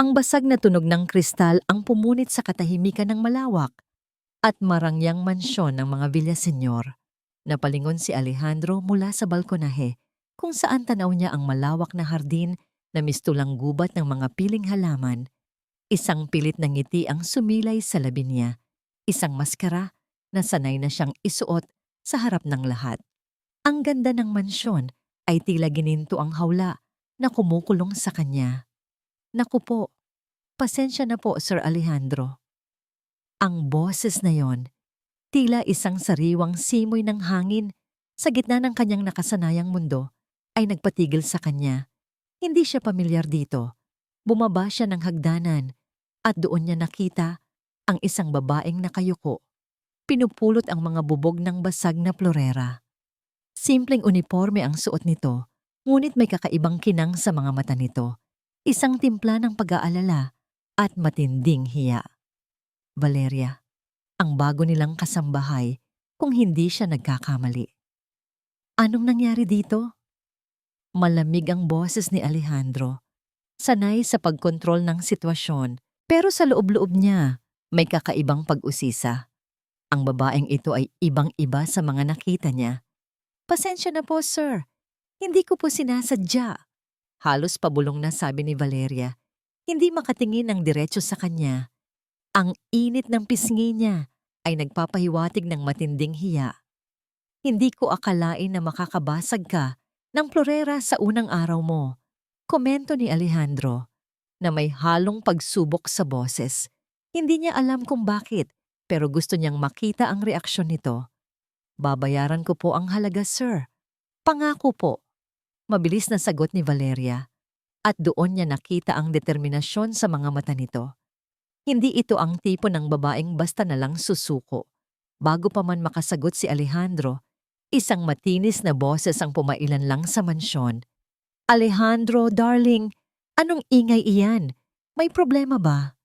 Ang basag na tunog ng kristal ang pumunit sa katahimikan ng malawak at marangyang mansyon ng mga Villaseñor. Napalingon si Alejandro mula sa balkonahe kung saan tanaw niya ang malawak na hardin na mistulang gubat ng mga piling halaman. Isang pilit na ngiti ang sumilay sa labi niya, isang maskara na sanay na siyang isuot sa harap ng lahat. Ang ganda ng mansyon ay tila gininto ang hawla na kumukulong sa kanya. Naku po, pasensya na po Sir Alejandro. Ang boses na yon, tila isang sariwang simoy ng hangin sa gitna ng kanyang nakasanayang mundo, ay nagpatigil sa kanya. Hindi siya pamilyar dito. Bumaba siya ng hagdanan at doon niya nakita ang isang babaeng nakayuko. Pinupulot ang mga bubog ng basag na florera. Simpleng uniforme ang suot nito, ngunit may kakaibang kinang sa mga mata nito. Isang timpla ng pag-aalala at matinding hiya. Valeria, ang bago nilang kasambahay kung hindi siya nagkakamali. Anong nangyari dito? Malamig ang boses ni Alejandro. Sanay sa pagkontrol ng sitwasyon, pero sa loob-loob niya may kakaibang pag-usisa. Ang babaeng ito ay ibang-iba sa mga nakita niya. Pasensya na po, sir. Hindi ko po sinasadya. Halos pabulong na sabi ni Valeria. Hindi makatingin ng diretso sa kanya. Ang init ng pisngi niya ay nagpapahiwatig ng matinding hiya. Hindi ko akalain na makakabasag ka ng florera sa unang araw mo. Komento ni Alejandro na may halong pagsubok sa boses. Hindi niya alam kung bakit, pero gusto niyang makita ang reaksyon nito. Babayaran ko po ang halaga, sir. Pangako po. Mabilis na sagot ni Valeria. At doon niya nakita ang determinasyon sa mga mata nito. Hindi ito ang tipo ng babaeng basta na lang susuko. Bago pa man makasagot si Alejandro, isang matinis na boses ang pumailan lang sa mansyon. Alejandro, darling, anong ingay iyan? May problema ba?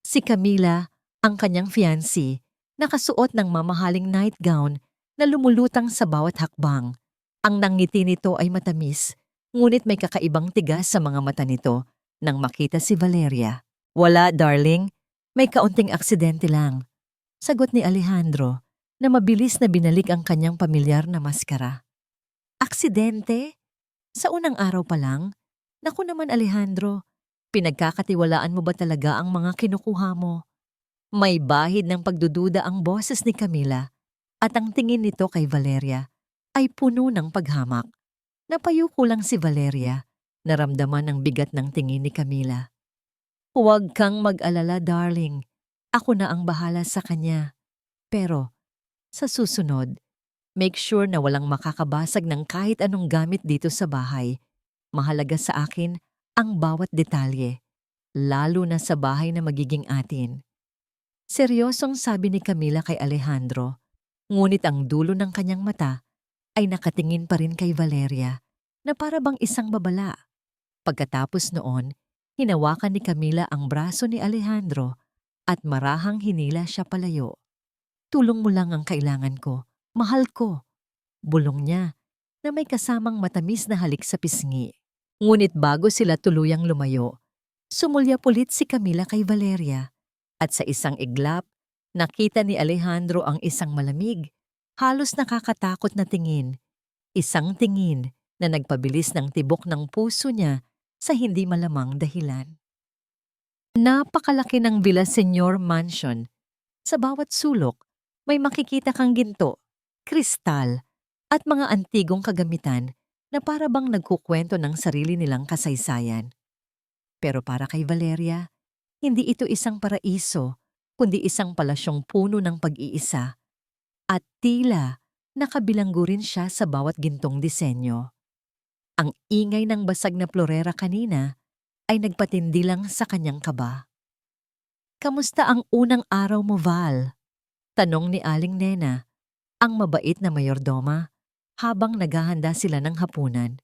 Si Camila, ang kanyang fiancé, nakasuot ng mamahaling nightgown na lumulutang sa bawat hakbang. Ang nangiti nito ay matamis, ngunit may kakaibang tigas sa mga mata nito nang makita si Valeria. Wala, darling. May kaunting aksidente lang. Sagot ni Alejandro na mabilis na binalik ang kanyang pamilyar na maskara. Aksidente? Sa unang araw pa lang? Naku naman Alejandro, pinagkakatiwalaan mo ba talaga ang mga kinukuha mo? May bahid ng pagdududa ang boses ni Camila at ang tingin nito kay Valeria ay puno ng paghamak. Napayuko lang si Valeria, naramdaman ang bigat ng tingin ni Camila. Huwag kang mag-alala, darling. Ako na ang bahala sa kanya. Pero, sa susunod, make sure na walang makakabasag ng kahit anong gamit dito sa bahay. Mahalaga sa akin ang bawat detalye, lalo na sa bahay na magiging atin. Seryosong sabi ni Camila kay Alejandro, ngunit ang dulo ng kanyang mata ay nakatingin pa rin kay Valeria na para bang isang babala. Pagkatapos noon, hinawakan ni Camila ang braso ni Alejandro at marahang hinila siya palayo. Tulong mo lang ang kailangan ko, mahal ko. Bulong niya na may kasamang matamis na halik sa pisngi. Ngunit bago sila tuluyang lumayo, sumulyap ulit si Camila kay Valeria at sa isang iglap, nakita ni Alejandro ang isang malamig, halos nakakatakot na tingin. Isang tingin na nagpabilis ng tibok ng puso niya sa hindi malamang dahilan. Napakalaki ng Villaseñor Mansion. Sa bawat sulok, may makikita kang ginto, kristal, at mga antigong kagamitan na para bang nagkukwento ng sarili nilang kasaysayan. Pero para kay Valeria, hindi ito isang paraiso, kundi isang palasyong puno ng pag-iisa. At tila nakabilanggo rin siya sa bawat gintong disenyo. Ang ingay ng basag na florera kanina ay nagpatindi lang sa kanyang kaba. Kamusta ang unang araw mo, Val? Tanong ni Aling Nena, ang mabait na mayordoma, habang naghahanda sila ng hapunan.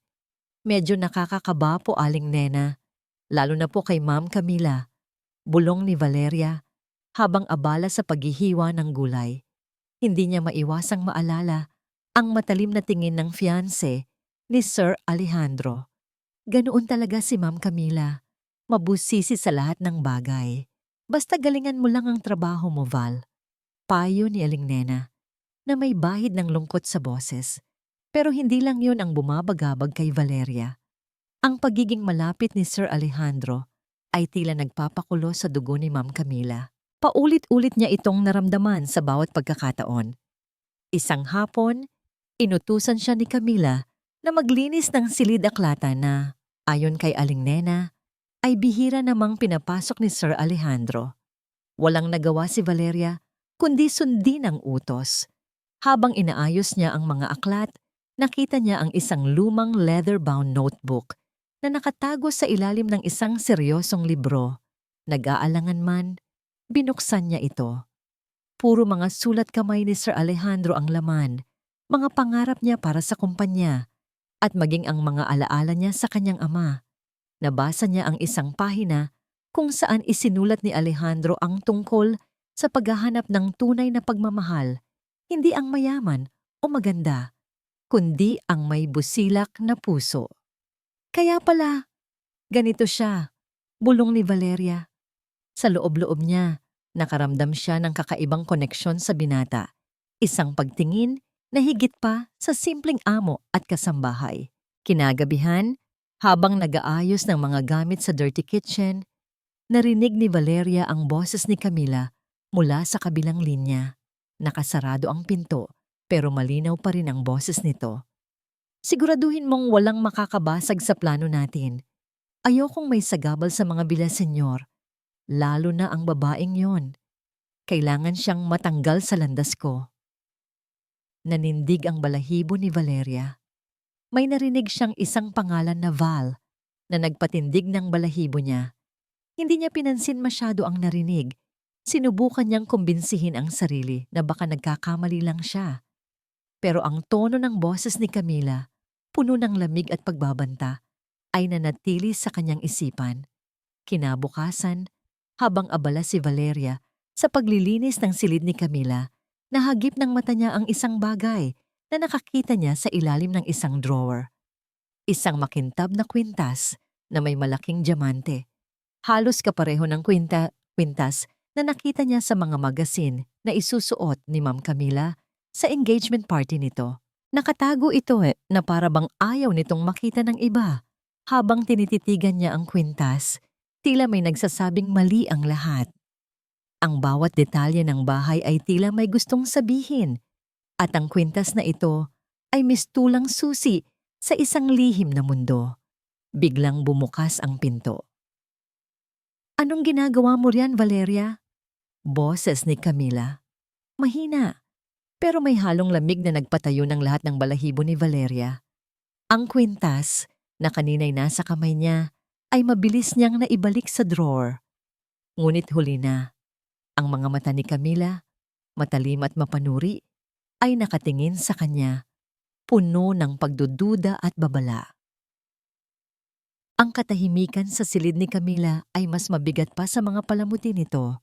Medyo nakakakaba po, Aling Nena, lalo na po kay Ma'am Camila, bulong ni Valeria, habang abala sa paghihiwa ng gulay. Hindi niya maiwasang maalala ang matalim na tingin ng fiancé ni Sir Alejandro. Ganoon talaga si Ma'am Camila. Mabusisi sa lahat ng bagay. Basta galingan mo lang ang trabaho mo, Val. Payo ni Aling Nena na may bahid ng lungkot sa boses. Pero hindi lang yun ang bumabagabag kay Valeria. Ang pagiging malapit ni Sir Alejandro ay tila nagpapakulo sa dugo ni Ma'am Camila. Paulit-ulit niya itong naramdaman sa bawat pagkakataon. Isang hapon, inutusan siya ni Camila na maglinis ng silid-aklata na, ayon kay Aling Nena, ay bihira namang pinapasok ni Sir Alejandro. Walang nagawa si Valeria kundi sundin ang utos. Habang inaayos niya ang mga aklat, nakita niya ang isang lumang leather-bound notebook na nakatago sa ilalim ng isang seryosong libro. Nag-aalangan man, binuksan niya ito. Puro mga sulat kamay ni Sir Alejandro ang laman, mga pangarap niya para sa kumpanya, at maging ang mga alaala niya sa kanyang ama. Nabasa niya ang isang pahina kung saan isinulat ni Alejandro ang tungkol sa paghahanap ng tunay na pagmamahal, hindi ang mayaman o maganda, kundi ang may busilak na puso. Kaya pala, ganito siya, bulong ni Valeria. Sa loob-loob niya, nakaramdam siya ng kakaibang koneksyon sa binata, isang pagtingin na higit pa sa simpleng amo at kasambahay. Kinagabihan, habang nag-aayos ng mga gamit sa dirty kitchen, narinig ni Valeria ang boses ni Camila mula sa kabilang linya. Nakasarado ang pinto pero malinaw pa rin ang boses nito. Siguraduhin mong walang makakabasag sa plano natin. Ayokong may sagabal sa mga Villaseñor, lalo na ang babaeng yon. Kailangan siyang matanggal sa landas ko. Nanindig ang balahibo ni Valeria. May narinig siyang isang pangalan na Val na nagpatindig ng balahibo niya. Hindi niya pinansin masyado ang narinig. Sinubukan niyang kumbinsihin ang sarili na baka nagkakamali lang siya. Pero ang tono ng boses ni Camila, puno ng lamig at pagbabanta, ay nanatili sa kanyang isipan. Kinabukasan, habang abala si Valeria sa paglilinis ng silid ni Camila, nahagip ng mata niya ang isang bagay na nakakita niya sa ilalim ng isang drawer. Isang makintab na kwintas na may malaking diamante. Halos kapareho ng kwintas na nakita niya sa mga magasin na isusuot ni Ma'am Camila sa engagement party nito. Nakatago ito na para bang ayaw nitong makita ng iba. Habang tinititigan niya ang kwintas, tila may nagsasabing mali ang lahat. Ang bawat detalye ng bahay ay tila may gustong sabihin, at ang kwintas na ito ay mistulang susi sa isang lihim na mundo. Biglang bumukas ang pinto. "Anong ginagawa mo riyan, Valeria?" Boses ni Camila. Mahina, pero may halong lamig na nagpatayo ng lahat ng balahibo ni Valeria. Ang kwintas, na kanina'y nasa kamay niya, ay mabilis niyang naibalik sa drawer. Ngunit huli na, ang mga mata ni Camila, matalim at mapanuri, ay nakatingin sa kanya, puno ng pagdududa at babala. Ang katahimikan sa silid ni Camila ay mas mabigat pa sa mga palamuti nito.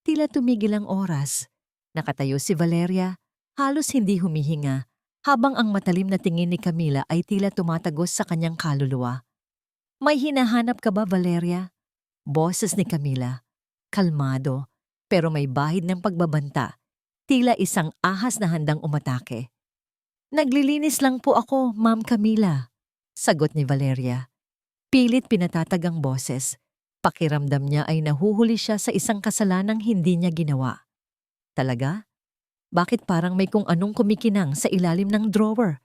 Tila tumigil ang oras. Nakatayo si Valeria, halos hindi humihinga, habang ang matalim na tingin ni Camila ay tila tumatagos sa kanyang kaluluwa. "May hinahanap ka ba, Valeria?" Boses ni Camila. Kalmado, pero may bahid ng pagbabanta. Tila isang ahas na handang umatake. "Naglilinis lang po ako, Ma'am Camila," sagot ni Valeria. Pilit pinatatag ang boses. Pakiramdam niya ay nahuhuli siya sa isang kasalanang hindi niya ginawa. Talaga? Bakit parang may kung anong kumikinang sa ilalim ng drawer?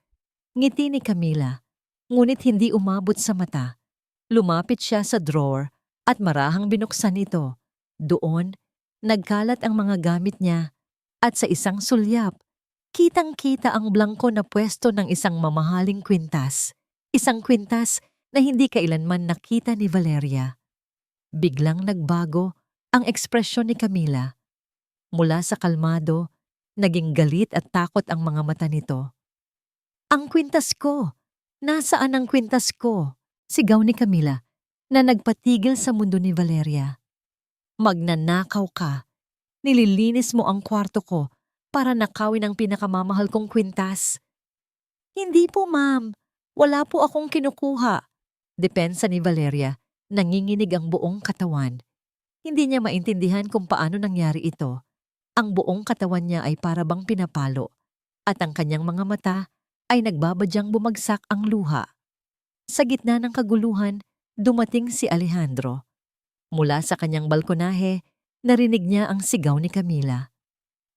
Ngiti ni Camila, ngunit hindi umabot sa mata. Lumapit siya sa drawer at marahang binuksan ito. Doon, nagkalat ang mga gamit niya at sa isang sulyap, kitang-kita ang blangko na pwesto ng isang mamahaling kwintas. Isang kwintas na hindi kailanman nakita ni Valeria. Biglang nagbago ang ekspresyon ni Camila. Mula sa kalmado, naging galit at takot ang mga mata nito. "Ang kwintas ko! Nasaan ang kwintas ko?" Sigaw ni Camila na nagpatigil sa mundo ni Valeria. "Magnanakaw ka! Nililinis mo ang kwarto ko para nakawin ang pinakamamahal kong kwintas." "Hindi po, ma'am. Wala po akong kinukuha." Depensa ni Valeria Nanginginig ang buong katawan. Hindi niya maintindihan kung paano nangyari ito. Ang buong katawan niya ay para bang pinapalo at ang kanyang mga mata ay nagbabadyang bumagsak ang luha. Sa gitna ng kaguluhan, dumating si Alejandro. Mula sa kanyang balkonahe, narinig niya ang sigaw ni Camila.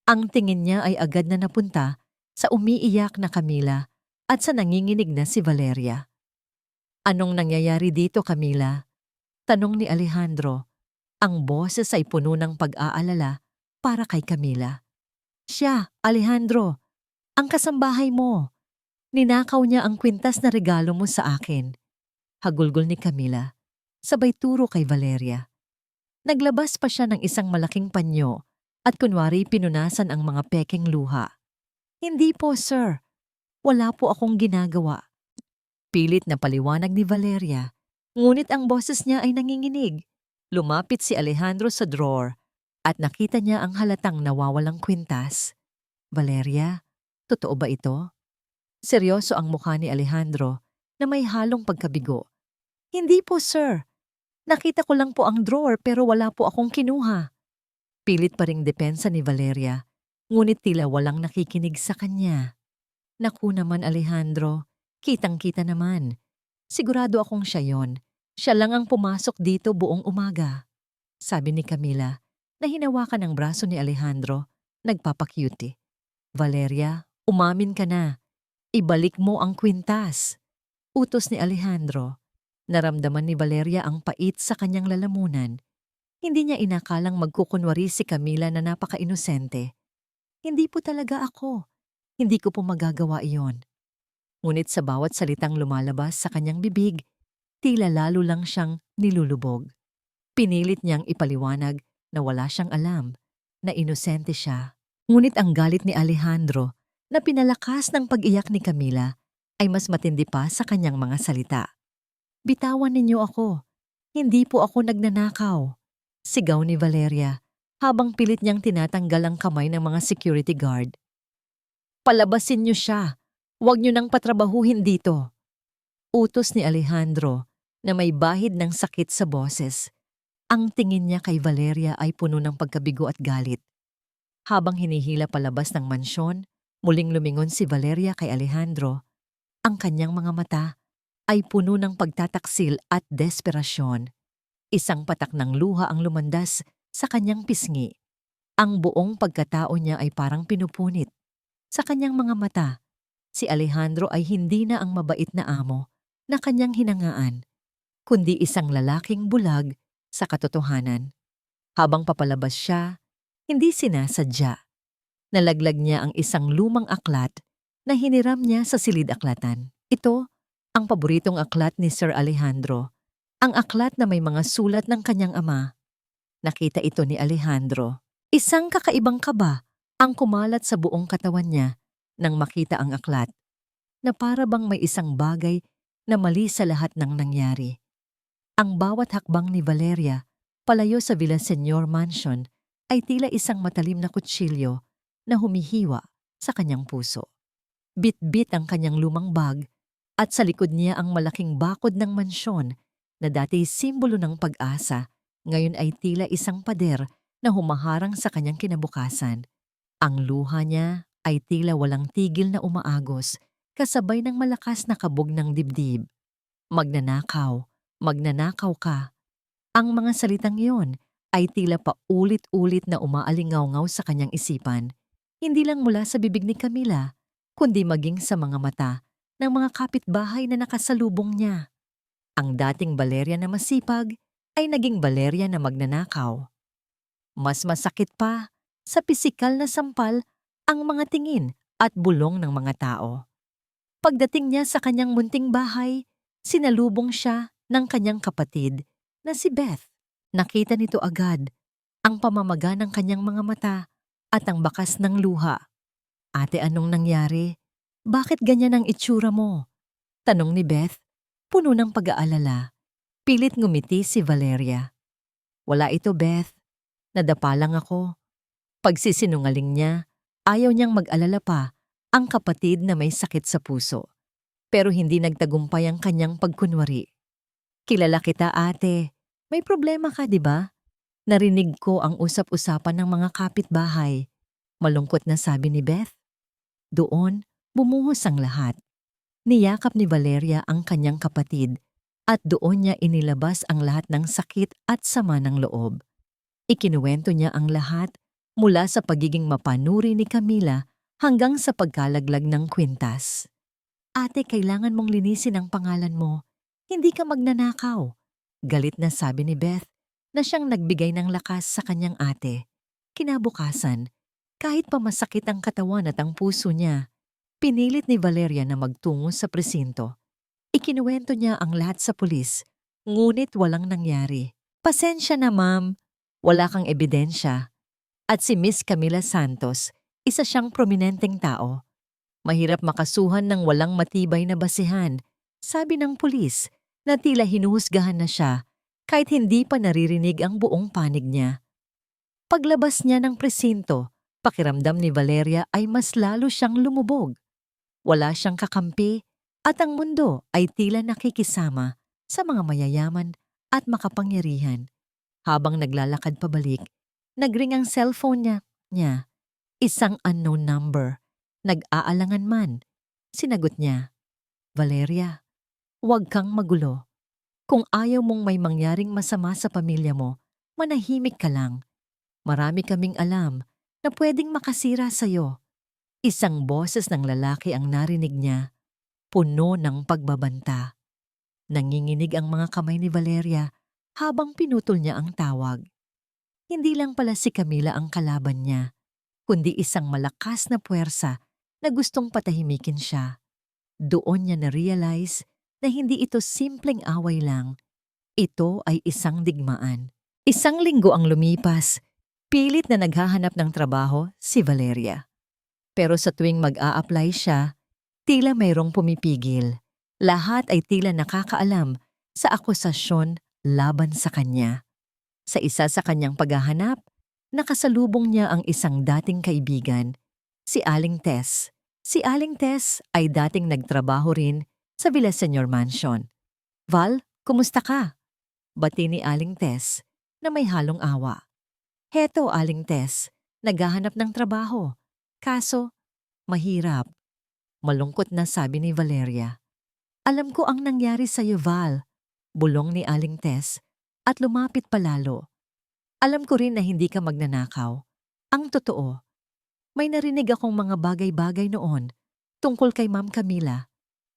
Ang tingin niya ay agad na napunta sa umiiyak na Camila at sa nanginginig na si Valeria. Anong nangyayari dito, Camila? Tanong ni Alejandro. Ang boses ay puno ng pag-aalala para kay Camila. Siya, Alejandro, ang kasambahay mo. Ninakaw niya ang kwintas na regalo mo sa akin. Hagulgol ni Camila, sabay turo kay Valeria. Naglabas pa siya ng isang malaking panyo at kunwari pinunasan ang mga pekeng luha. Hindi po, sir. Wala po akong ginagawa. Pilit na paliwanag ni Valeria, ngunit ang boses niya ay nanginginig. Lumapit si Alejandro sa drawer at nakita niya ang halatang nawawalang kwintas. Valeria, totoo ba ito? Seryoso ang mukha ni Alejandro na may halong pagkabigo. Hindi po, sir. Nakita ko lang po ang drawer pero wala po akong kinuha. Pilit pa ring depensa ni Valeria, ngunit tila walang nakikinig sa kanya. Naku naman, Alejandro, kitang-kita naman. Sigurado akong siya yon. Siya lang ang pumasok dito buong umaga. Sabi ni Camila na hinawakan ang braso ni Alejandro, nagpapakyuti. Valeria, umamin ka na. Ibalik mo ang kwintas. Utos ni Alejandro. Naramdaman ni Valeria ang pait sa kanyang lalamunan. Hindi niya inakalang magkukunwari si Camila na napaka-inosente. Hindi po talaga ako. Hindi ko po magagawa iyon. Ngunit sa bawat salitang lumalabas sa kanyang bibig, tila lalo lang siyang nilulubog. Pinilit niyang ipaliwanag na wala siyang alam, na inosente siya. Ngunit ang galit ni Alejandro na pinalakas ng pag-iyak ni Camila ay mas matindi pa sa kanyang mga salita. Bitawan ninyo ako. Hindi po ako nagnanakaw. Sigaw ni Valeria habang pilit niyang tinatanggal ang kamay ng mga security guard. Palabasin niyo siya. Huwag niyo nang patrabahuhin dito. Utos ni Alejandro na may bahid ng sakit sa boses. Ang tingin niya kay Valeria ay puno ng pagkabigo at galit. Habang hinihila palabas ng mansyon, muling lumingon si Valeria kay Alejandro. Ang kanyang mga mata ay puno ng pagtataksil at desperasyon. Isang patak ng luha ang lumandas sa kanyang pisngi. Ang buong pagkatao niya ay parang pinupunit. Sa kanyang mga mata, si Alejandro ay hindi na ang mabait na amo na kanyang hinangaan, kundi isang lalaking bulag sa katotohanan. Habang papalabas siya, hindi sinasadya. Nalaglag niya ang isang lumang aklat na hiniram niya sa silid-aklatan. Ito ang paboritong aklat ni Sir Alejandro, ang aklat na may mga sulat ng kanyang ama. Nakita ito ni Alejandro. Isang kakaibang kaba ang kumalat sa buong katawan niya nang makita ang aklat, na para bang may isang bagay na mali sa lahat ng nangyari. Ang bawat hakbang ni Valeria palayo sa Villaseñor Mansion ay tila isang matalim na kutsilyo na humihiwa sa kanyang puso. Bit-bit ang kanyang lumang bag at sa likod niya ang malaking bakod ng mansyon na dati simbolo ng pag-asa, ngayon ay tila isang pader na humaharang sa kanyang kinabukasan. Ang luha niya ay tila walang tigil na umaagos kasabay ng malakas na kabog ng dibdib. Magnanakaw, magnanakaw ka. Ang mga salitang iyon ay tila paulit-ulit na umaalingaw-ngaw sa kanyang isipan, hindi lang mula sa bibig ni Camila, kundi maging sa mga mata ng mga kapitbahay na nakasalubong niya. Ang dating Valeria na masipag ay naging Valeria na magnanakaw. Mas masakit pa sa pisikal na sampal ang mga tingin at bulong ng mga tao. Pagdating niya sa kanyang munting bahay, sinalubong siya ng kanyang kapatid na si Beth. Nakita nito agad ang pamamaga ng kanyang mga mata at ang bakas ng luha. Ate, anong nangyari? Bakit ganyan ang itsura mo? Tanong ni Beth, puno ng pag-aalala. Pilit ngumiti si Valeria. Wala ito, Beth. Nadapa lang ako. Pagsisinungaling niya, ayaw niyang mag-alala pa ang kapatid na may sakit sa puso. Pero hindi nagtagumpay ang kanyang pagkunwari. Kilala kita, ate. May problema ka, di ba? Narinig ko ang usap-usapan ng mga kapitbahay. Malungkot na sabi ni Beth. Doon, bumuhos ang lahat. Niyakap ni Valeria ang kanyang kapatid at doon niya inilabas ang lahat ng sakit at sama ng loob. Ikinuwento niya ang lahat mula sa pagiging mapanuri ni Camila hanggang sa pagkalaglag ng kwintas. Ate, kailangan mong linisin ang pangalan mo. Hindi ka magnanakaw. Galit na sabi ni Beth na siyang nagbigay ng lakas sa kanyang ate. Kinabukasan, kahit pa masakit ang katawan at ang puso niya, pinilit ni Valeria na magtungo sa presinto. Ikinuwento niya ang lahat sa pulis, ngunit walang nangyari. Pasensya na, ma'am. Wala kang ebidensya. At si Miss Camila Santos, isa siyang prominenteng tao. Mahirap makasuhan ng walang matibay na basihan, sabi ng pulis na tila hinuhusgahan na siya kahit hindi pa naririnig ang buong panig niya. Paglabas niya ng presinto, pakiramdam ni Valeria ay mas lalo siyang lumubog. Wala siyang kakampi at ang mundo ay tila nakikisama sa mga mayayaman at makapangyarihan. Habang naglalakad pabalik, nagring ang cellphone niya. Isang unknown number. Nag-aalangan man. Sinagot niya, Valeria, huwag kang magulo. Kung ayaw mong may mangyaring masama sa pamilya mo, manahimik ka lang. Marami kaming alam na pwedeng makasira sa'yo. Isang boses ng lalaki ang narinig niya, puno ng pagbabanta. Nanginginig ang mga kamay ni Valeria habang pinutol niya ang tawag. Hindi lang pala si Camila ang kalaban niya, kundi isang malakas na puwersa na gustong patahimikin siya. Doon niya na-realize na hindi ito simpleng away lang. Ito ay isang digmaan. Isang linggo ang lumipas, pilit na naghahanap ng trabaho si Valeria. Pero sa tuwing mag-a-apply siya, tila mayroong pumipigil. Lahat ay tila nakakaalam sa akusasyon laban sa kanya. Sa isa sa kanyang paghahanap, nakasalubong niya ang isang dating kaibigan, si Aling Tess. Si Aling Tess ay dating nagtrabaho rin sa Villaseñor Mansion. Val, kumusta ka? Bati ni Aling Tess na may halong awa. Heto, Aling Tess, naghahanap ng trabaho. Kaso, mahirap. Malungkot na sabi ni Valeria. Alam ko ang nangyari sa'yo, Val. Bulong ni Aling Tess at lumapit palalo. Alam ko rin na hindi ka magnanakaw. Ang totoo, may narinig akong mga bagay-bagay noon tungkol kay Ma'am Camila.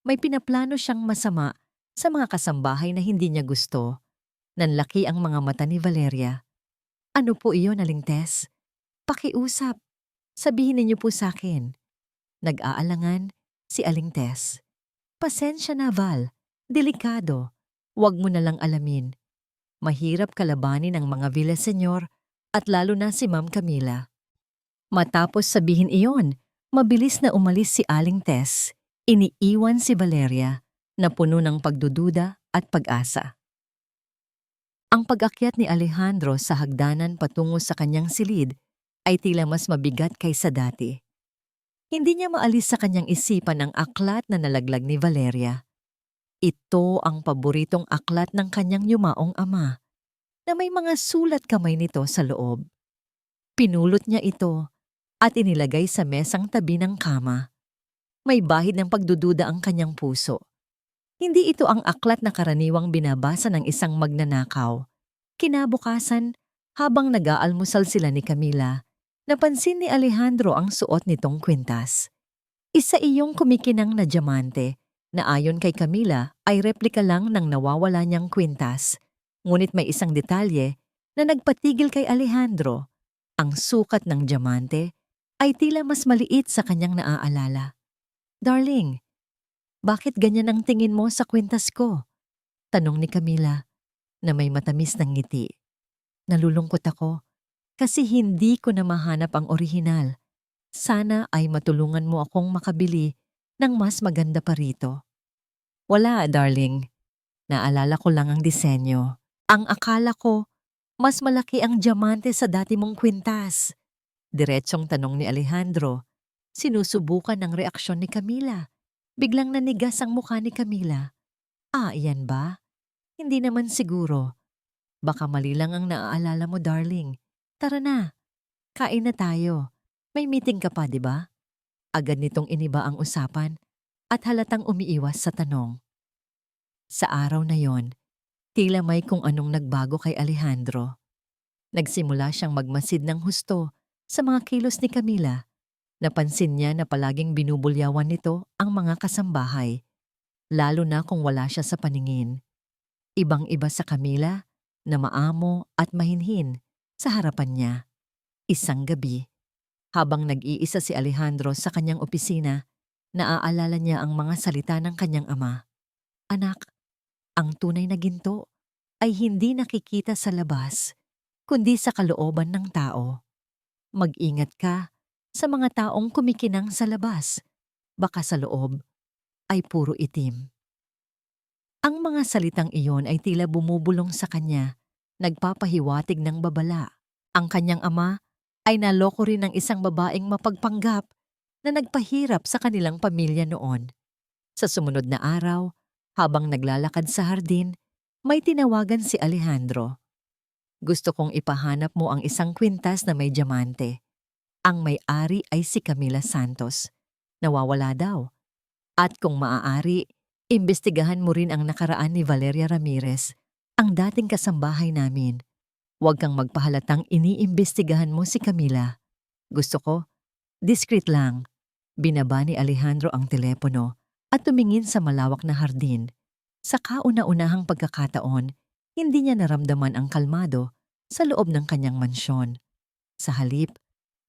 May pinaplano siyang masama sa mga kasambahay na hindi niya gusto. Nanlaki ang mga mata ni Valeria. Ano po iyon, Aling Tess? Pakiusap. Sabihin ninyo po sa akin. Nag-aalangan si Aling Tess. Pasensya na, Val. Delikado. Huwag mo na lang alamin. Mahirap kalabanin ang mga Villaseñor at lalo na si Ma'am Camila. Matapos sabihin iyon, mabilis na umalis si Aling Tess. Iniiwan si Valeria na puno ng pagdududa at pag-asa. Ang pag-akyat ni Alejandro sa hagdanan patungo sa kanyang silid ay tila mas mabigat kaysa dati. Hindi niya maalis sa kanyang isipan ang aklat na nalaglag ni Valeria. Ito ang paboritong aklat ng kanyang yumaong ama, na may mga sulat kamay nito sa loob. Pinulot niya ito at inilagay sa mesang tabi ng kama. May bahid ng pagdududa ang kanyang puso. Hindi ito ang aklat na karaniwang binabasa ng isang magnanakaw. Kinabukasan, habang nag-aalmusal sila ni Camila, napansin ni Alejandro ang suot nitong kwintas. Isa iyong kumikinang na diamante na ayon kay Camila ay replika lang ng nawawala niyang kwintas. Ngunit may isang detalye na nagpatigil kay Alejandro. Ang sukat ng diamante ay tila mas maliit sa kanyang naaalala. Darling, bakit ganyan ang tingin mo sa kwintas ko? Tanong ni Camila na may matamis ng ngiti. Nalulungkot ako kasi hindi ko na mahanap ang orihinal. Sana ay matulungan mo akong makabili ng mas maganda pa rito. Wala, darling. Naalala ko lang ang disenyo. Ang akala ko, mas malaki ang diamante sa dati mong kwintas. Diretsong tanong ni Alejandro. Sinusubukan ng reaksyon ni Camila. Biglang nanigas ang mukha ni Camila. Ah, iyan ba? Hindi naman siguro. Baka mali lang ang naaalala mo, darling. Tara na, kain na tayo. May meeting ka pa, di ba? Agad nitong iniba ang usapan at halatang umiiwas sa tanong. Sa araw na yon, tila may kung anong nagbago kay Alejandro. Nagsimula siyang magmasid ng husto sa mga kilos ni Camila. Napansin niya na palaging binubulyawan nito ang mga kasambahay, lalo na kung wala siya sa paningin. Ibang-iba sa Camila na maamo at mahinhin sa harapan niya. Isang gabi, habang nag-iisa si Alejandro sa kanyang opisina, naaalala niya ang mga salita ng kanyang ama. Anak, ang tunay na ginto ay hindi nakikita sa labas, kundi sa kalooban ng tao. Mag-ingat ka sa mga taong kumikinang sa labas, baka sa loob ay puro itim. Ang mga salitang iyon ay tila bumubulong sa kanya, nagpapahiwatig ng babala. Ang kanyang ama ay naloko rin ng isang babaeng mapagpanggap na nagpahirap sa kanilang pamilya noon. Sa sumunod na araw, habang naglalakad sa hardin, may tinawagan si Alejandro. Gusto kong ipahanap mo ang isang kwintas na may diamante. Ang may-ari ay si Camila Santos. Nawawala daw. At kung maaari, imbestigahan mo rin ang nakaraan ni Valeria Ramirez, ang dating kasambahay namin. Huwag kang magpahalatang iniimbestigahan mo si Camila. Gusto ko, discreet lang. Binaba ni Alejandro ang telepono at tumingin sa malawak na hardin. Sa kauna-unahang pagkakataon, hindi niya naramdaman ang kalmado sa loob ng kanyang mansyon. Sa halip,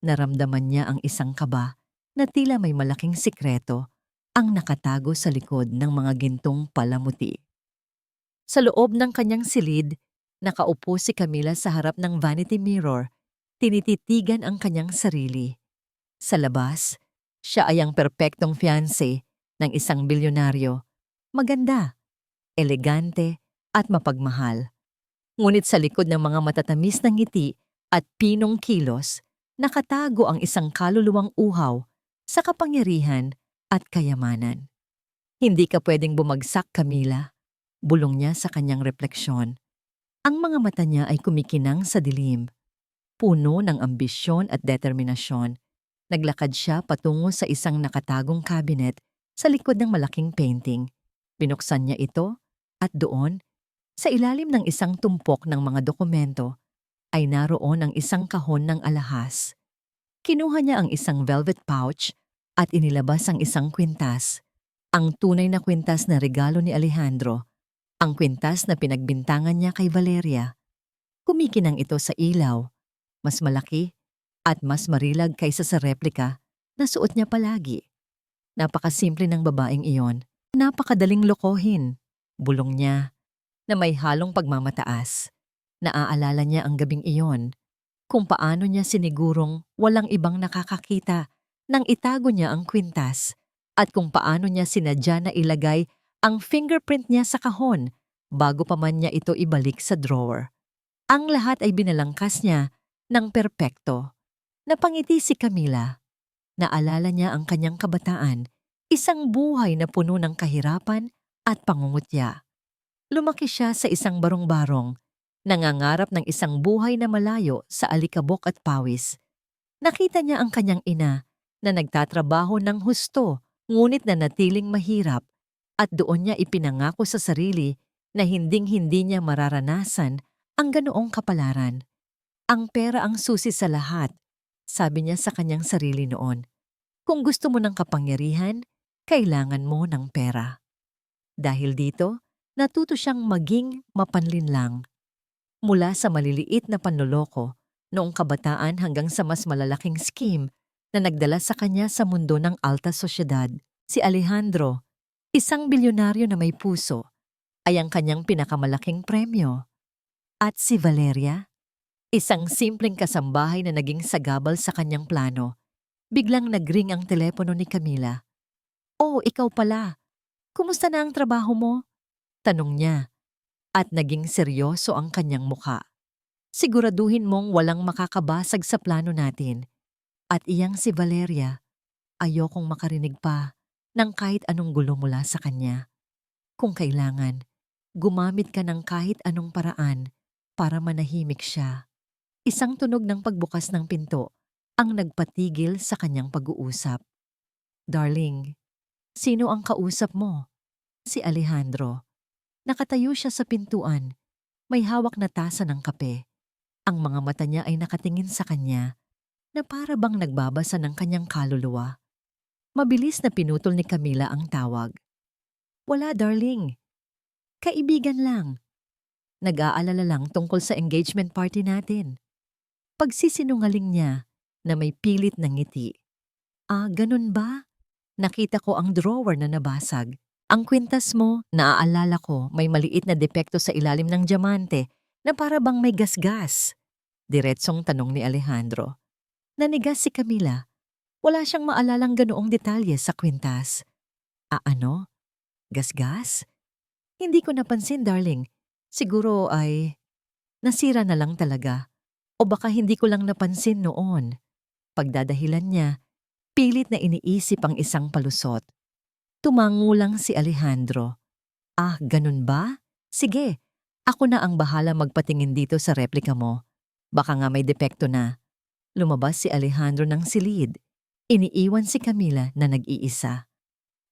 naramdaman niya ang isang kaba na tila may malaking sikreto ang nakatago sa likod ng mga gintong palamuti. Sa loob ng kanyang silid, nakaupo si Camila sa harap ng vanity mirror, tinititigan ang kanyang sarili. Sa labas, siya ay ang perpektong fiancé ng isang bilyonaryo. Maganda, elegante at mapagmahal. Ngunit sa likod ng mga matatamis na ngiti at pinong kilos, nakatago ang isang kaluluwang uhaw sa kapangyarihan at kayamanan. Hindi ka pwedeng bumagsak, Camila, bulong niya sa kanyang refleksyon. Ang mga mata niya ay kumikinang sa dilim. Puno ng ambisyon at determinasyon, naglakad siya patungo sa isang nakatagong cabinet sa likod ng malaking painting. Binuksan niya ito at doon, sa ilalim ng isang tumpok ng mga dokumento, ay naroon ang isang kahon ng alahas. Kinuha niya ang isang velvet pouch at inilabas ang isang kwintas. Ang tunay na kwintas na regalo ni Alejandro, ang kwintas na pinagbintangan niya kay Valeria. Kumikinang ito sa ilaw, mas malaki at mas marilag kaysa sa replika na suot niya palagi. Napakasimple ng babaeng iyon, napakadaling lokohin, bulong niya, na may halong pagmamataas. Naaalala niya ang gabing iyon, kung paano niya sinigurong walang ibang nakakakita nang itago niya ang kwintas at kung paano niya sinadya na ilagay ang fingerprint niya sa kahon bago pa man niya ito ibalik sa drawer. Ang lahat ay binalangkas niya ng perpekto. Napangiti si Camila. Naalala niya ang kanyang kabataan, isang buhay na puno ng kahirapan at pangungutya. Lumaki siya sa isang barong-barong, nangangarap ng isang buhay na malayo sa alikabok at pawis. Nakita niya ang kanyang ina na nagtatrabaho ng husto ngunit na natiling mahirap at doon niya ipinangako sa sarili na hinding-hindi niya mararanasan ang ganoong kapalaran. Ang pera ang susi sa lahat, sabi niya sa kanyang sarili noon. Kung gusto mo ng kapangyarihan, kailangan mo ng pera. Dahil dito, natuto siyang maging mapanlinlang. Mula sa maliliit na panloloko noong kabataan hanggang sa mas malalaking scheme na nagdala sa kanya sa mundo ng alta sosyedad, si Alejandro, isang bilyonaryo na may puso, ay ang kanyang pinakamalaking premyo. At si Valeria, isang simpleng kasambahay na naging sagabal sa kanyang plano. Biglang nagring ang telepono ni Camila. "Oh, ikaw pala. Kumusta na ang trabaho mo?" tanong niya. At naging seryoso ang kanyang mukha. "Siguraduhin mong walang makakabasag sa plano natin." At iyang si Valeria, ayokong makarinig pa ng kahit anong gulo mula sa kanya. Kung kailangan, Gumamit ka ng kahit anong paraan para manahimik siya. Isang tunog ng pagbukas ng pinto ang nagpatigil sa kanyang pag-uusap. Darling, sino ang kausap mo? Si Alejandro. Nakatayo siya sa pintuan. May hawak na tasa ng kape. Ang mga mata niya ay nakatingin sa kanya na para bang nagbabasa ng kanyang kaluluwa. Mabilis na pinutol ni Camila ang tawag. Wala, darling. Kaibigan lang. Nag-aalala lang tungkol sa engagement party natin. Pagsisinungaling niya na may pilit na ngiti. Ganun ba? Nakita ko ang drawer na nabasag. Ang kwintas mo, naaalala ko, may maliit na depekto sa ilalim ng diamante na para bang may gasgas. Diretsong tanong ni Alejandro. Nanigas si Camila. Wala siyang maalalang ganoong detalye sa kwintas. Ano? Gasgas? Hindi ko napansin, darling. Siguro ay nasira na lang talaga. O baka hindi ko lang napansin noon. Pagdadahilan niya, pilit na iniisip ang isang palusot. Tumango lang si Alejandro. Ganun ba? Sige, ako na ang bahala magpatingin dito sa replika mo. Baka nga may depekto na. Lumabas si Alejandro ng silid. Iniiwan si Camila na nag-iisa.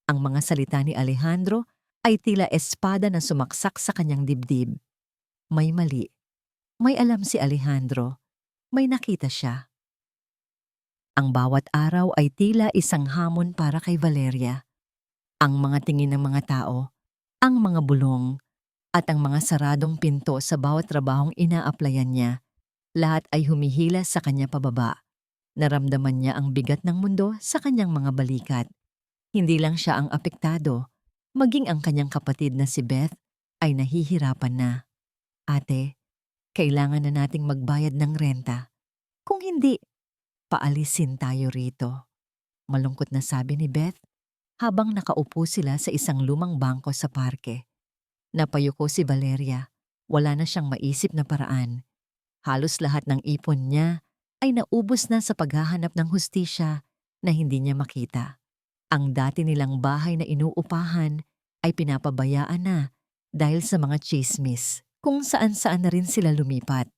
Ang mga salita ni Alejandro ay tila espada na sumaksak sa kanyang dibdib. May mali. May alam si Alejandro. May nakita siya. Ang bawat araw ay tila isang hamon para kay Valeria. Ang mga tingin ng mga tao, ang mga bulong, at ang mga saradong pinto sa bawat trabahong ina-applyan niya, lahat ay humihila sa kanya pababa. Naramdaman niya ang bigat ng mundo sa kanyang mga balikat. Hindi lang siya ang apektado, maging ang kanyang kapatid na si Beth ay nahihirapan na. Ate, kailangan na nating magbayad ng renta. Kung hindi, paalisin tayo rito. Malungkot na sabi ni Beth habang nakaupo sila sa isang lumang bangko sa parke. Napayuko si Valeria. Wala na siyang maisip na paraan. Halos lahat ng ipon niya ay naubos na sa paghahanap ng hustisya na hindi niya makita. Ang dati nilang bahay na inuupahan ay pinapabayaan na dahil sa mga chismis kung saan-saan na rin sila lumipat.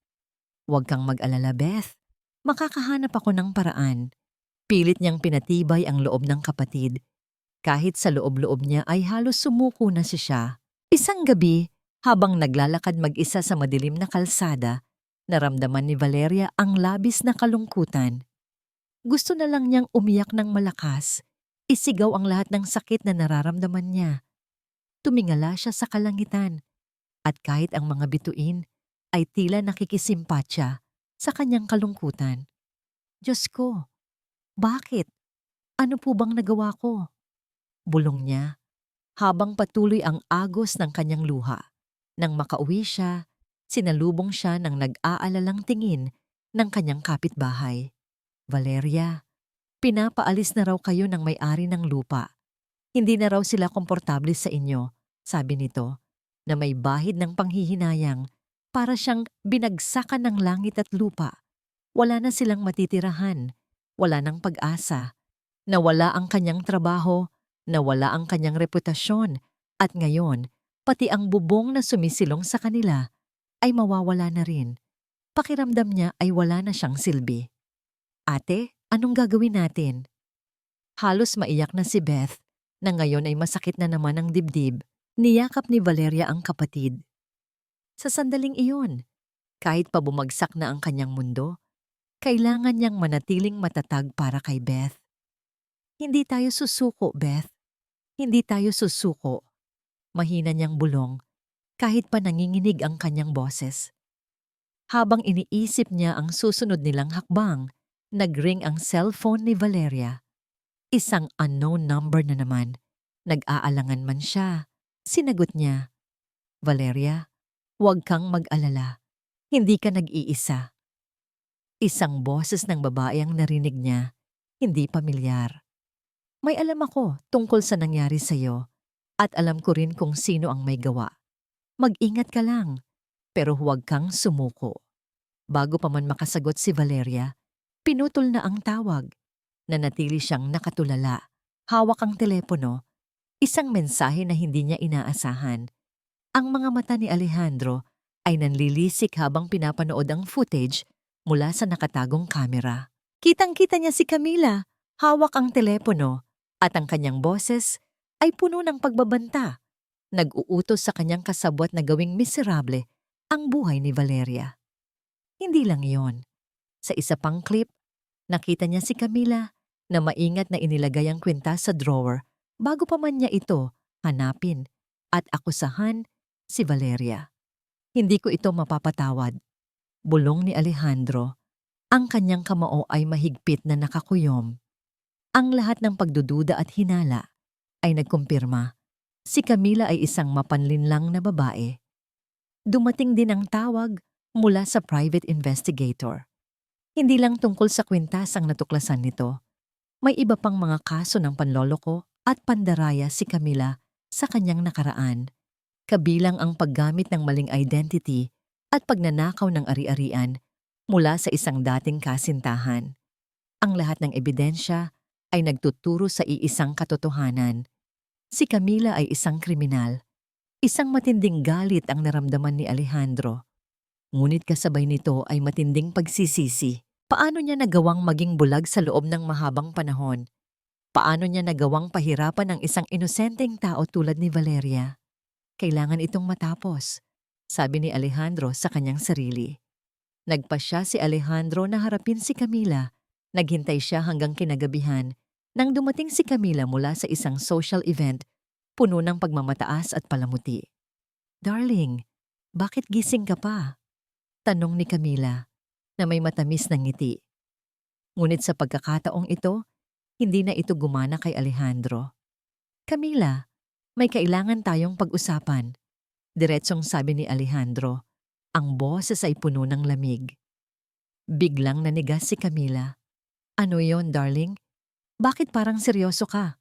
Huwag kang mag-alala, Beth. Makakahanap ako ng paraan. Pilit niyang pinatibay ang loob ng kapatid. Kahit sa loob-loob niya ay halos sumuko na siya. Isang gabi, habang naglalakad mag-isa sa madilim na kalsada, naramdaman ni Valeria ang labis na kalungkutan. Gusto na lang niyang umiyak ng malakas, isigaw ang lahat ng sakit na nararamdaman niya. Tumingala siya sa kalangitan, at kahit ang mga bituin ay tila nakikisimpatya sa kanyang kalungkutan. Diyos ko, bakit? Ano po bang nagawa ko? Bulong niya, habang patuloy ang agos ng kanyang luha. Nang makauwi siya, sinalubong siya ng nag-aalalang tingin ng kanyang kapitbahay. Valeria, pinapaalis na raw kayo ng may-ari ng lupa. Hindi na raw sila komportable sa inyo, sabi nito, na may bahid ng panghihinayang para siyang binagsakan ng langit at lupa. Wala na silang matitirahan, wala nang pag-asa, nawala ang kanyang trabaho, nawala ang kanyang reputasyon, at ngayon, pati ang bubong na sumisilong sa kanila ay mawawala na rin. Pakiramdam niya ay wala na siyang silbi. Ate, anong gagawin natin? Halos maiyak na si Beth, na ngayon ay masakit na naman ang dibdib. Niyakap ni Valeria ang kapatid. Sa sandaling iyon, kahit pa bumagsak na ang kanyang mundo, kailangan niyang manatiling matatag para kay Beth. Hindi tayo susuko, Beth. Hindi tayo susuko. Mahina niyang bulong, kahit pa nanginginig ang kanyang boses. Habang iniisip niya ang susunod nilang hakbang, nag-ring ang cellphone ni Valeria. Isang unknown number na naman. Nag-aalangan man siya. Sinagot niya, Valeria, huwag kang mag-alala. Hindi ka nag-iisa. Isang boses ng babae ang narinig niya, hindi pamilyar. May alam ako tungkol sa nangyari sa'yo at alam ko rin kung sino ang may gawa. Mag-ingat ka lang, pero huwag kang sumuko. Bago pa man makasagot si Valeria, pinutol na ang tawag. Nanatili siyang nakatulala, hawak ang telepono, isang mensahe na hindi niya inaasahan. Ang mga mata ni Alejandro ay nanlilisik habang pinapanood ang footage mula sa nakatagong kamera. Kitang-kita niya si Camila, hawak ang telepono, at ang kanyang boses ay puno ng pagbabanta. Nag-uutos sa kanyang kasabwat na gawing miserable ang buhay ni Valeria. Hindi lang iyon. Sa isa pang clip, nakita niya si Camila na maingat na inilagay ang kwintas sa drawer bago pa man niya ito hanapin at akusahan si Valeria. Hindi ko ito mapapatawad. Bulong ni Alejandro. Ang kanyang kamao ay mahigpit na nakakuyom. Ang lahat ng pagdududa at hinala ay nagkumpirma. Si Camila ay isang mapanlinlang na babae. Dumating din ang tawag mula sa private investigator. Hindi lang tungkol sa kwintas ang natuklasan nito. May iba pang mga kaso ng panloloko at pandaraya si Camila sa kanyang nakaraan. Kabilang ang paggamit ng maling identity at pagnanakaw ng ari-arian mula sa isang dating kasintahan. Ang lahat ng ebidensya ay nagtuturo sa iisang katotohanan. Si Camila ay isang kriminal. Isang matinding galit ang naramdaman ni Alejandro. Ngunit kasabay nito ay matinding pagsisisi. Paano niya nagawang maging bulag sa loob ng mahabang panahon? Paano niya nagawang pahirapan ang isang inosenteng tao tulad ni Valeria? Kailangan itong matapos, sabi ni Alejandro sa kanyang sarili. Nagpasya si Alejandro na harapin si Camila. Naghintay siya hanggang kinagabihan nang dumating si Camila mula sa isang social event puno ng pagmamataas at palamuti. "Darling, bakit gising ka pa?" tanong ni Camila na may matamis na ngiti. Ngunit sa pagkakataong ito, hindi na ito gumana kay Alejandro. "Camila, may kailangan tayong pag-usapan," diretsong sabi ni Alejandro. Ang boses ay puno ng lamig. Biglang nanigas si Camila. "Ano yon, darling? Bakit parang seryoso ka?"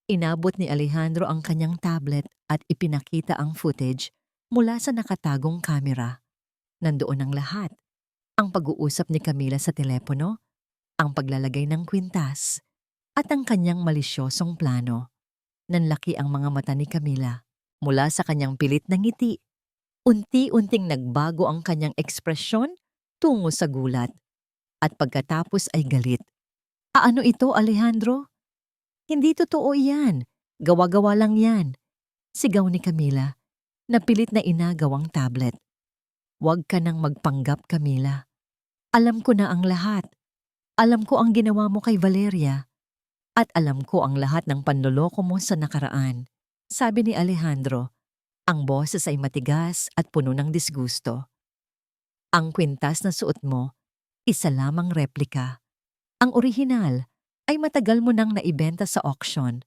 Inabot ni Alejandro ang kanyang tablet at ipinakita ang footage mula sa nakatagong kamera. Nandoon ang lahat. Ang pag-uusap ni Camila sa telepono, ang paglalagay ng kwintas, at ang kanyang malisyosong plano. Nanlaki ang mga mata ni Camila. Mula sa kanyang pilit na ngiti, unti-unting nagbago ang kanyang ekspresyon tungo sa gulat. At pagkatapos ay galit. "Ano ito, Alejandro? Hindi totoo yan. Gawa-gawa lang yan," sigaw ni Camila, na pilit na inagaw ang tablet. "Huwag ka nang magpanggap, Camila. Alam ko na ang lahat. Alam ko ang ginawa mo kay Valeria. At alam ko ang lahat ng panloloko mo sa nakaraan," sabi ni Alejandro. Ang boses ay matigas at puno ng disgusto. "Ang kwintas na suot mo, isa lamang replika. Ang orihinal ay matagal mo nang naibenta sa auction.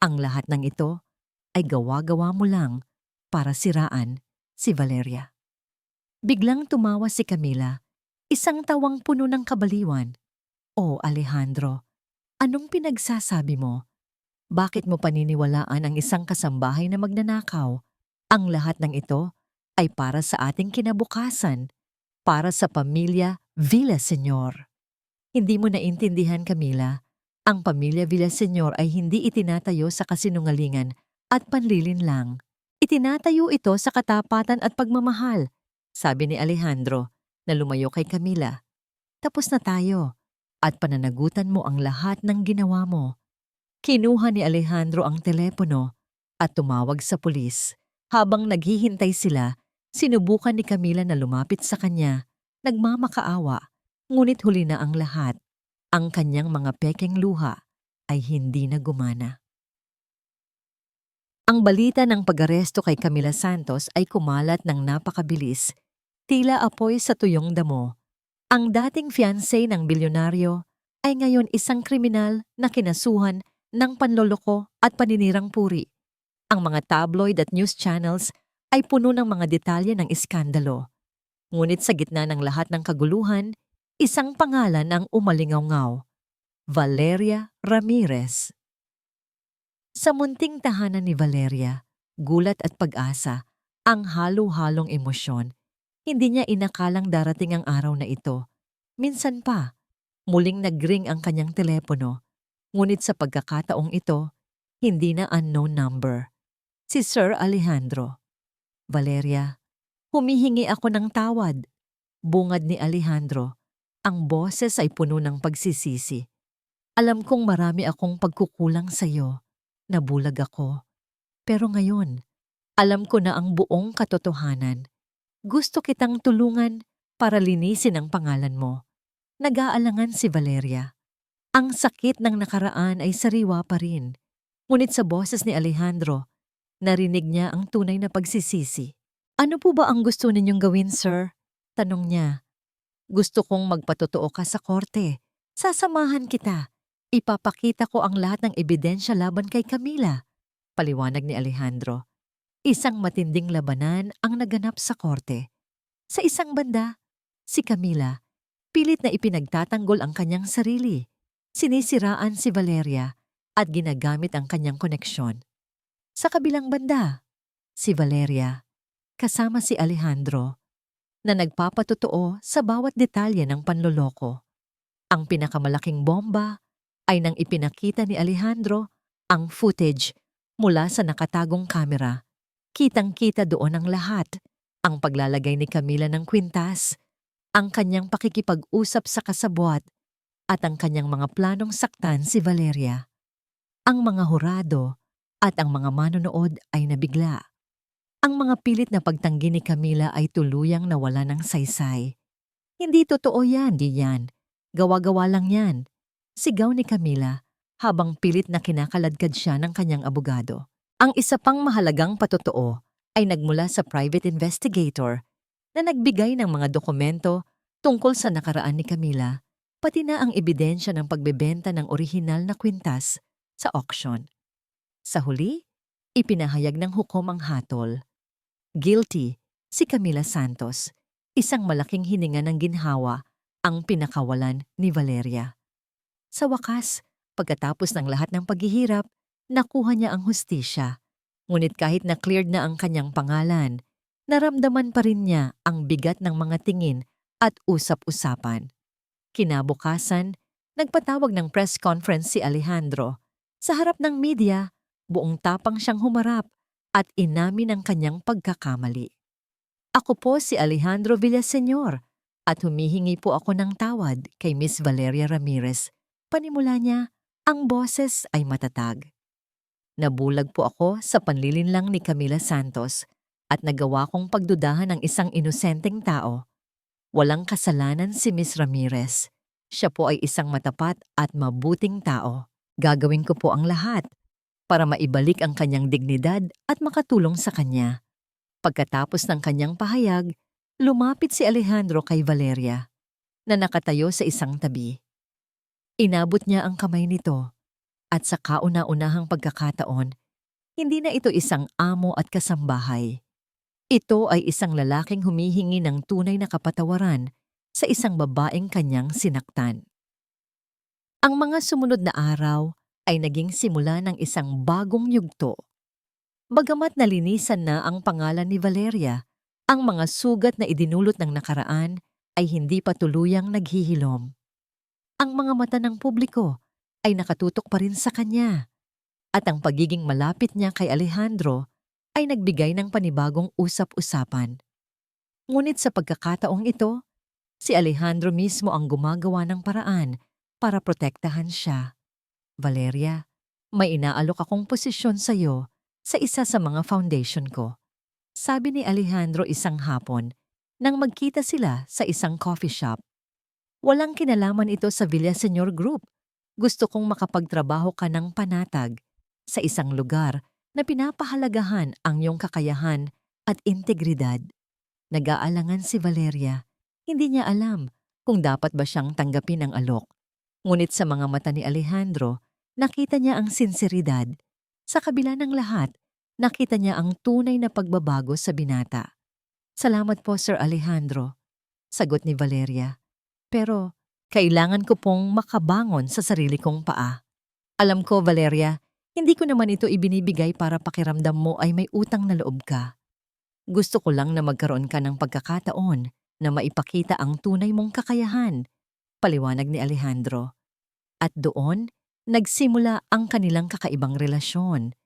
Ang lahat ng ito ay gawa-gawa mo lang para siraan si Valeria." Biglang tumawa si Camila, isang tawang puno ng kabaliwan. "Oh, Alejandro, anong pinagsasabi mo? Bakit mo paniniwalaan ang isang kasambahay na magnanakaw? Ang lahat ng ito ay para sa ating kinabukasan, para sa pamilya Villaseñor." Hindi mo naintindihan, Camila. Ang pamilya Villaseñor ay hindi itinatayo sa kasinungalingan at panlilinlang. Itinatayo ito sa katapatan at pagmamahal, sabi ni Alejandro na lumayo kay Camila. "Tapos na tayo at pananagutan mo ang lahat ng ginawa mo." Kinuha ni Alejandro ang telepono at tumawag sa pulis. Habang naghihintay sila, sinubukan ni Camila na lumapit sa kanya, nagmamakaawa, ngunit huli na ang lahat. Ang kanyang mga pekeng luha ay hindi na gumana. Ang balita ng pag-aresto kay Camila Santos ay kumalat ng napakabilis, tila apoy sa tuyong damo. Ang dating fiancé ng bilyonaryo ay ngayon isang kriminal na kinasuhan ng panloloko at paninirang puri. Ang mga tabloid at news channels ay puno ng mga detalye ng iskandalo. Ngunit sa gitna ng lahat ng kaguluhan, isang pangalan ang umalingaw-ngaw: Valeria Ramirez. Sa munting tahanan ni Valeria, gulat at pag-asa, ang halo-halong emosyon. Hindi niya inakalang darating ang araw na ito. Minsan pa, muling nag-ring ang kanyang telepono. Ngunit sa pagkakataong ito, hindi na unknown number. Si Sir Alejandro. Valeria, humihingi ako ng tawad. Bungad ni Alejandro. Ang boses ay puno ng pagsisisi. Alam kong marami akong pagkukulang sa'yo. Nabulag ako. Pero ngayon, alam ko na ang buong katotohanan. Gusto kitang tulungan para linisin ang pangalan mo. Nag-aalangan si Valeria. Ang sakit ng nakaraan ay sariwa pa rin. Ngunit sa boses ni Alejandro, narinig niya ang tunay na pagsisisi. Ano po ba ang gusto ninyong gawin, sir? Tanong niya. Gusto kong magpatotoo ka sa korte. Sasamahan kita. Ipapakita ko ang lahat ng ebidensya laban kay Camila. Paliwanag ni Alejandro. Isang matinding labanan ang naganap sa korte. Sa isang banda, si Camila, pilit na ipinagtatanggol ang kanyang sarili. Sinisiraan si Valeria at ginagamit ang kanyang koneksyon. Sa kabilang banda, si Valeria, kasama si Alejandro, na nagpapatotoo sa bawat detalye ng panloloko. Ang pinakamalaking bomba ay nang ipinakita ni Alejandro ang footage mula sa nakatagong kamera. Kitang-kita doon ang lahat, ang paglalagay ni Camila ng kwintas, ang kanyang pakikipag-usap sa kasabwat, at ang kanyang mga planong saktan si Valeria. Ang mga hurado at ang mga manonood ay nabigla. Ang mga pilit na pagtanggi ni Camila ay tuluyang nawala ng saysay. Hindi totoo yan, di yan. Gawa-gawa lang yan. Sigaw ni Camila habang pilit na kinakaladkad siya ng kanyang abogado. Ang isa pang mahalagang patotoo ay nagmula sa private investigator na nagbigay ng mga dokumento tungkol sa nakaraan ni Camila, pati na ang ebidensya ng pagbebenta ng orihinal na kwintas sa auction. Sa huli, ipinahayag ng hukom ang hatol. Guilty si Camila Santos, isang malaking hininga ng ginhawa ang pinakawalan ni Valeria. Sa wakas, pagkatapos ng lahat ng paghihirap, nakuha niya ang hustisya. Ngunit kahit na cleared na ang kanyang pangalan, naramdaman pa rin niya ang bigat ng mga tingin at usap-usapan. Kinabukasan, nagpatawag ng press conference si Alejandro. Sa harap ng media, buong tapang siyang humarap at inamin ang kanyang pagkakamali. Ako po si Alejandro Villaseñor at humihingi po ako ng tawad kay Miss Valeria Ramirez. Panimula niya, ang boses ay matatag. Nabulag po ako sa panlilinlang ni Camila Santos at nagawa kong pagdudahan ng isang inosenteng tao. Walang kasalanan si Miss Ramirez. Siya po ay isang matapat at mabuting tao. Gagawin ko po ang lahat para maibalik ang kanyang dignidad at makatulong sa kanya. Pagkatapos ng kanyang pahayag, lumapit si Alejandro kay Valeria, na nakatayo sa isang tabi. Inabot niya ang kamay nito at sa kauna-unahang pagkakataon, hindi na ito isang amo at kasambahay. Ito ay isang lalaking humihingi ng tunay na kapatawaran sa isang babaeng kanyang sinaktan. Ang mga sumunod na araw ay naging simula ng isang bagong yugto. Bagamat nalinisan na ang pangalan ni Valeria, ang mga sugat na idinulot ng nakaraan ay hindi pa tuluyang naghihilom. Ang mga mata ng publiko ay nakatutok pa rin sa kanya, at ang pagiging malapit niya kay Alejandro ay nagbigay ng panibagong usap-usapan. Ngunit sa pagkakataong ito, si Alejandro mismo ang gumagawa ng paraan para protektahan siya. Valeria, may inaalok akong posisyon sa iyo sa isa sa mga foundation ko. Sabi ni Alejandro isang hapon nang magkita sila sa isang coffee shop. Walang kinalaman ito sa Villaseñor Group. Gusto kong makapagtrabaho ka ng panatag sa isang lugar na pinapahalagahan ang iyong kakayahan at integridad. Nag-aalangan si Valeria. Hindi niya alam kung dapat ba siyang tanggapin ang alok. Ngunit sa mga mata ni Alejandro, nakita niya ang sinseridad. Sa kabila ng lahat, nakita niya ang tunay na pagbabago sa binata. Salamat po, Sir Alejandro, sagot ni Valeria. Pero kailangan ko pong makabangon sa sarili kong paa. Alam ko, Valeria, hindi ko naman ito ibinibigay para pakiramdam mo ay may utang na loob ka. Gusto ko lang na magkaroon ka ng pagkakataon na maipakita ang tunay mong kakayahan, paliwanag ni Alejandro. At doon, nagsimula ang kanilang kakaibang relasyon.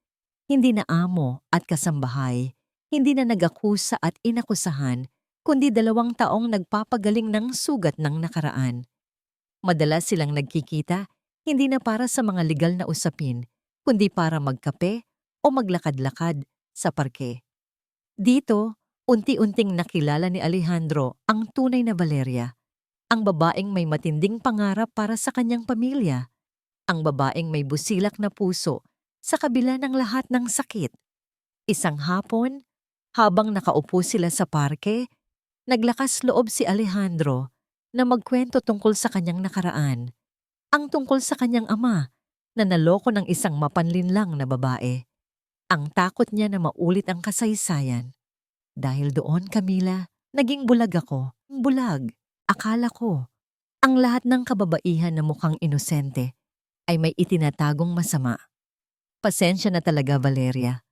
Hindi na amo at kasambahay, Hindi na nag-akusa at inakusahan, kundi 2 taong nagpapagaling ng sugat ng nakaraan. Madalas silang nagkikita, hindi na para sa mga legal na usapin, kundi para magkape o maglakad-lakad sa parke. Dito, unti-unting nakilala ni Alejandro ang tunay na Valeria, ang babaeng may matinding pangarap para sa kanyang pamilya, ang babaeng may busilak na puso sa kabila ng lahat ng sakit. Isang hapon, habang nakaupo sila sa parke, naglakas loob si Alejandro na magkwento tungkol sa kanyang nakaraan, ang tungkol sa kanyang ama na naloko ng isang mapanlinlang na babae. Ang takot niya na maulit ang kasaysayan. Dahil doon, Camila, naging bulag ako. Bulag. Akala ko, ang lahat ng kababaihan na mukhang inosente ay may itinatagong masama. Pasensya na talaga, Valeria,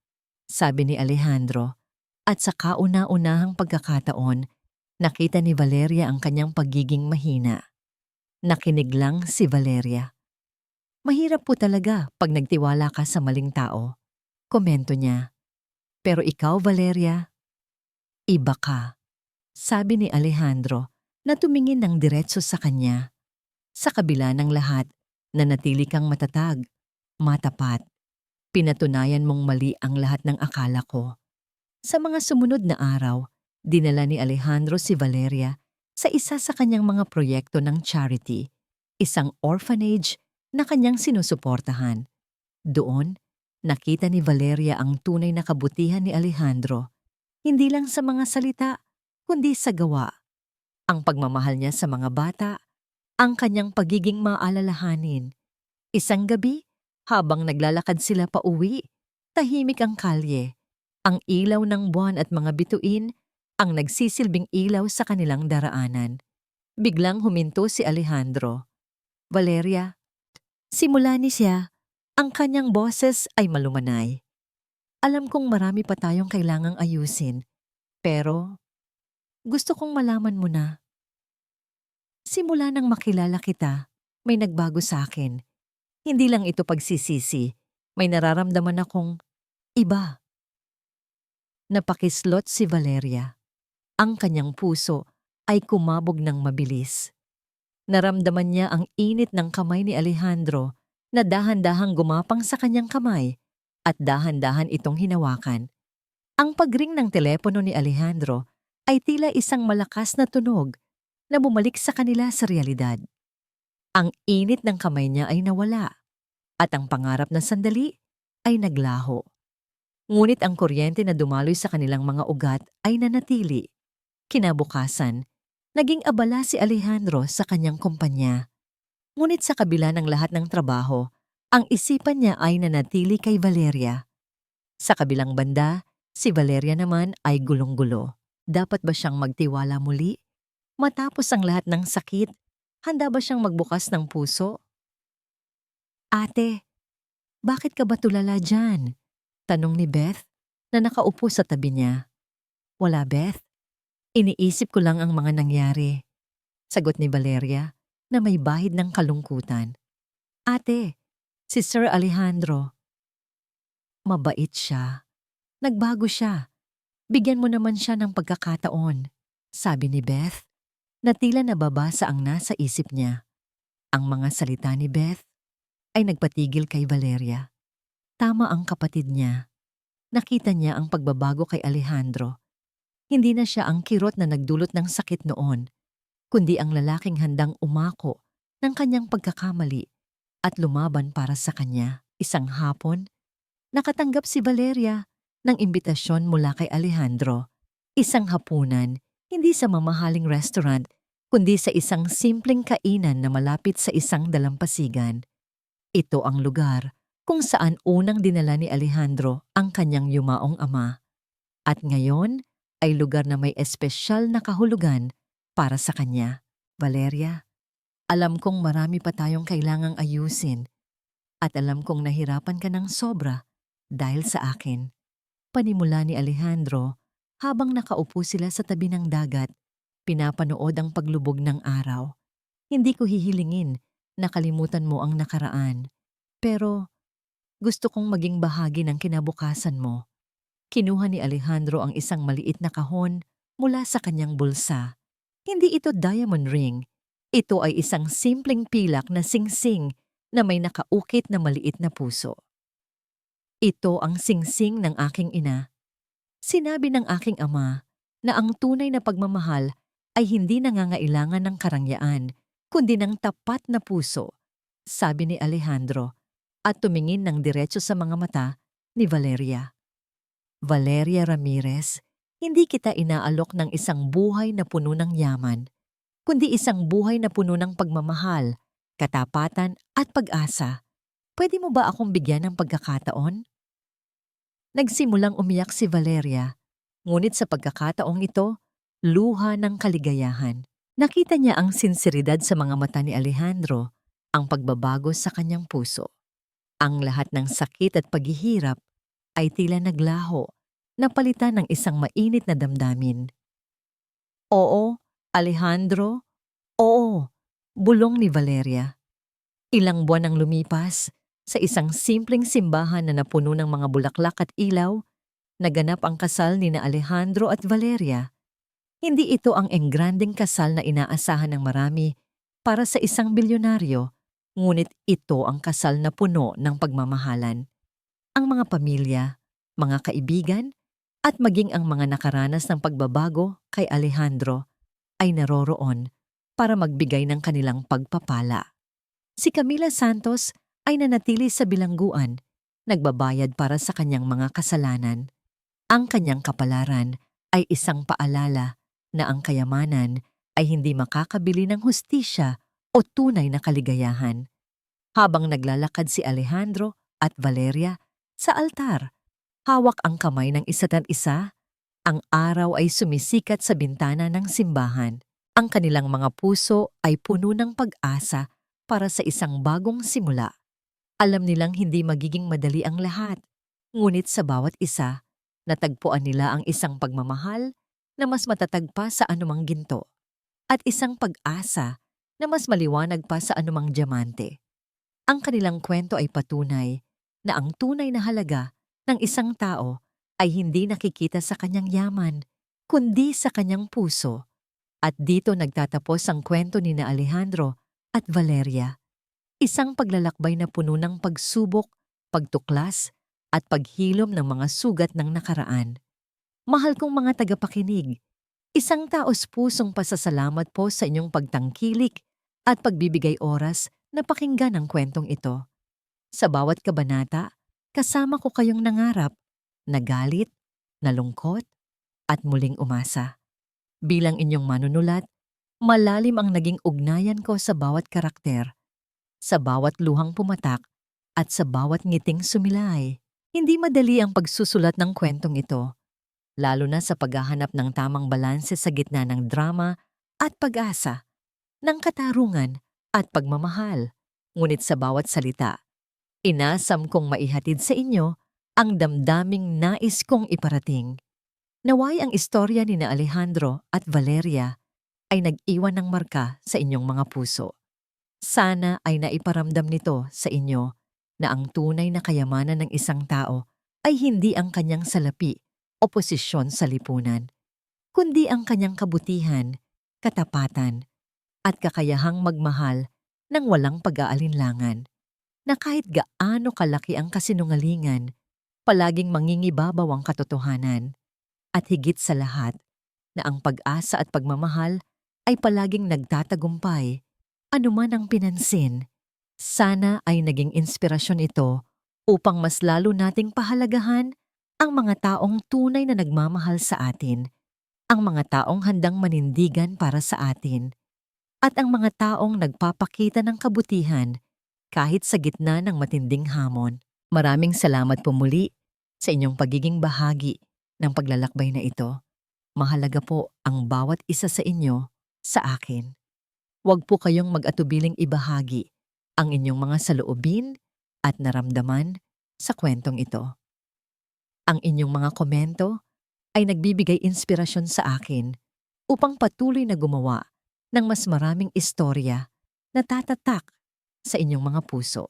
sabi ni Alejandro. At sa kauna-unahang pagkakataon, nakita ni Valeria ang kanyang pagiging mahina. Nakinig lang si Valeria. Mahirap po talaga pag nagtiwala ka sa maling tao, komento niya. Pero ikaw, Valeria, iba ka, sabi ni Alejandro na tumingin ng diretso sa kanya. Sa kabila ng lahat, nanatili kang matatag, matapat. Pinatunayan mong mali ang lahat ng akala ko. Sa mga sumunod na araw, dinala ni Alejandro si Valeria sa isa sa kanyang mga proyekto ng charity, isang orphanage na kanyang sinusuportahan. Doon, nakita ni Valeria ang tunay na kabutihan ni Alejandro, hindi lang sa mga salita, kundi sa gawa. Ang pagmamahal niya sa mga bata, ang kanyang pagiging maalalahanin. Isang gabi, habang naglalakad sila pa uwi, tahimik ang kalye. Ang ilaw ng buwan at mga bituin ang nagsisilbing ilaw sa kanilang daraanan. Biglang huminto si Alejandro. Valeria, simula ni siya, ang kanyang boses ay malumanay. Alam kong marami pa tayong kailangang ayusin, pero gusto kong malaman mo na. Simula nang makilala kita, may nagbago sa akin. Hindi lang ito pagsisisi, may nararamdaman akong iba. Napakislot si Valeria. Ang kanyang puso ay kumabog ng mabilis. Naramdaman niya ang init ng kamay ni Alejandro na dahan-dahang gumapang sa kanyang kamay at dahan-dahan itong hinawakan. Ang pagring ng telepono ni Alejandro ay tila isang malakas na tunog na bumalik sa kanila sa realidad. Ang init ng kamay niya ay nawala at ang pangarap na sandali ay naglaho. Ngunit ang kuryente na dumaloy sa kanilang mga ugat ay nanatili. Kinabukasan, naging abala si Alejandro sa kanyang kumpanya. Ngunit sa kabila ng lahat ng trabaho, ang isipan niya ay nanatili kay Valeria. Sa kabilang banda, si Valeria naman ay gulong-gulo. Dapat ba siyang magtiwala muli? Matapos ang lahat ng sakit, handa ba siyang magbukas ng puso? Ate, bakit ka ba tulala dyan? Tanong ni Beth na nakaupo sa tabi niya. Wala, Beth. Iniisip ko lang ang mga nangyari. Sagot ni Valeria na may bahid ng kalungkutan. Ate, si Sir Alejandro. Mabait siya. Nagbago siya. Bigyan mo naman siya ng pagkakataon, sabi ni Beth, na tila nababasa ang nasa isip niya. Ang mga salita ni Beth ay nagpatigil kay Valeria. Tama ang kapatid niya. Nakita niya ang pagbabago kay Alejandro. Hindi na siya ang kirot na nagdulot ng sakit noon, kundi ang lalaking handang umako ng kanyang pagkakamali at lumaban para sa kanya. Isang hapon, nakatanggap si Valeria ng imbitasyon mula kay Alejandro. Isang hapunan, hindi sa mamahaling restaurant, kundi sa isang simpleng kainan na malapit sa isang dalampasigan. Ito ang lugar kung saan unang dinala ni Alejandro ang kanyang yumaong ama. At ngayon ay lugar na may espesyal na kahulugan para sa kanya. Valeria, alam kong marami pa tayong kailangang ayusin at alam kong nahirapan ka ng sobra dahil sa akin. Panimula ni Alejandro habang nakaupo sila sa tabi ng dagat, pinapanood ang paglubog ng araw. Hindi ko hihilingin na kalimutan mo ang nakaraan, pero gusto kong maging bahagi ng kinabukasan mo. Kinuha ni Alejandro ang isang maliit na kahon mula sa kanyang bulsa. Hindi ito diamond ring. Ito ay isang simpleng pilak na singsing na may nakaukit na maliit na puso. Ito ang singsing ng aking ina. Sinabi ng aking ama na ang tunay na pagmamahal ay hindi nangangailangan ng karangyaan, kundi ng tapat na puso, sabi ni Alejandro at tumingin ng diretso sa mga mata ni Valeria. Valeria Ramirez, hindi kita inaalok ng isang buhay na puno ng yaman, kundi isang buhay na puno ng pagmamahal, katapatan at pag-asa. Pwede mo ba akong bigyan ng pagkakataon? Nagsimulang umiyak si Valeria, ngunit sa pagkakataong ito, luha ng kaligayahan. Nakita niya ang sinseridad sa mga mata ni Alejandro, ang pagbabago sa kanyang puso. Ang lahat ng sakit at paghihirap ay tila naglaho, napalitan ng isang mainit na damdamin. Oo, Alejandro, oo, bulong ni Valeria. Ilang buwan ang lumipas, sa isang simpleng simbahan na napuno ng mga bulaklak at ilaw, naganap ang kasal ni na Alejandro at Valeria. Hindi ito ang engranding kasal na inaasahan ng marami para sa isang bilyonaryo, ngunit ito ang kasal na puno ng pagmamahalan. Ang mga pamilya, mga kaibigan, at maging ang mga nakaranas ng pagbabago kay Alejandro ay naroroon para magbigay ng kanilang pagpapala. Si Camila Santos ay nanatili sa bilangguan, nagbabayad para sa kanyang mga kasalanan. Ang kanyang kapalaran ay isang paalala na ang kayamanan ay hindi makakabili ng hustisya o tunay na kaligayahan. Habang naglalakad si Alejandro at Valeria sa altar, hawak ang kamay ng isa't isa, ang araw ay sumisikat sa bintana ng simbahan. Ang kanilang mga puso ay puno ng pag-asa para sa isang bagong simula. Alam nilang hindi magiging madali ang lahat, ngunit sa bawat isa, natagpuan nila ang isang pagmamahal na mas matatag pa sa anumang ginto at isang pag-asa na mas maliwanag pa sa anumang diamante. Ang kanilang kwento ay patunay na ang tunay na halaga ng isang tao ay hindi nakikita sa kanyang yaman, kundi sa kanyang puso. At dito nagtatapos ang kwento ni na Alejandro at Valeria. Isang paglalakbay na puno ng pagsubok, pagtuklas, at paghilom ng mga sugat ng nakaraan. Mahal kong mga tagapakinig, isang taos-pusong pasasalamat po sa inyong pagtangkilik at pagbibigay oras na pakinggan ang kwentong ito. Sa bawat kabanata, kasama ko kayong nangarap, nagalit, nalungkot, at muling umasa. Bilang inyong manunulat, malalim ang naging ugnayan ko sa bawat karakter, sa bawat luhang pumatak, at sa bawat ngiting sumilay. Hindi madali ang pagsusulat ng kwentong ito, lalo na sa paghahanap ng tamang balanse sa gitna ng drama at pag-asa, ng katarungan at pagmamahal. Ngunit sa bawat salita, inasam kong maihatid sa inyo ang damdaming nais kong iparating. Naway ang istorya ni na Alejandro at Valeria ay nag-iwan ng marka sa inyong mga puso. Sana ay naiparamdam nito sa inyo na ang tunay na kayamanan ng isang tao ay hindi ang kanyang salapi o posisyon sa lipunan, kundi ang kanyang kabutihan, katapatan, at kakayahang magmahal ng walang pag-aalinlangan, na kahit gaano kalaki ang kasinungalingan, palaging mangingibabaw ang katotohanan, at higit sa lahat, na ang pag-asa at pagmamahal ay palaging nagtatagumpay, anuman ang pinansin. Sana ay naging inspirasyon ito upang mas lalo nating pahalagahan ang mga taong tunay na nagmamahal sa atin, ang mga taong handang manindigan para sa atin, at ang mga taong nagpapakita ng kabutihan kahit sa gitna ng matinding hamon. Maraming salamat po muli sa inyong pagiging bahagi ng paglalakbay na ito. Mahalaga po ang bawat isa sa inyo sa akin. Huwag po kayong mag-atubiling ibahagi ang inyong mga saloobin at naramdaman sa kwentong ito. Ang inyong mga komento ay nagbibigay inspirasyon sa akin upang patuloy na gumawa ng mas maraming istorya na tatatak sa inyong mga puso.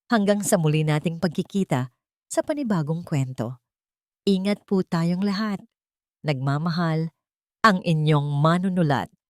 Hanggang sa muli nating pagkikita sa panibagong kwento. Ingat po tayong lahat. Nagmamahal, ang inyong manunulat.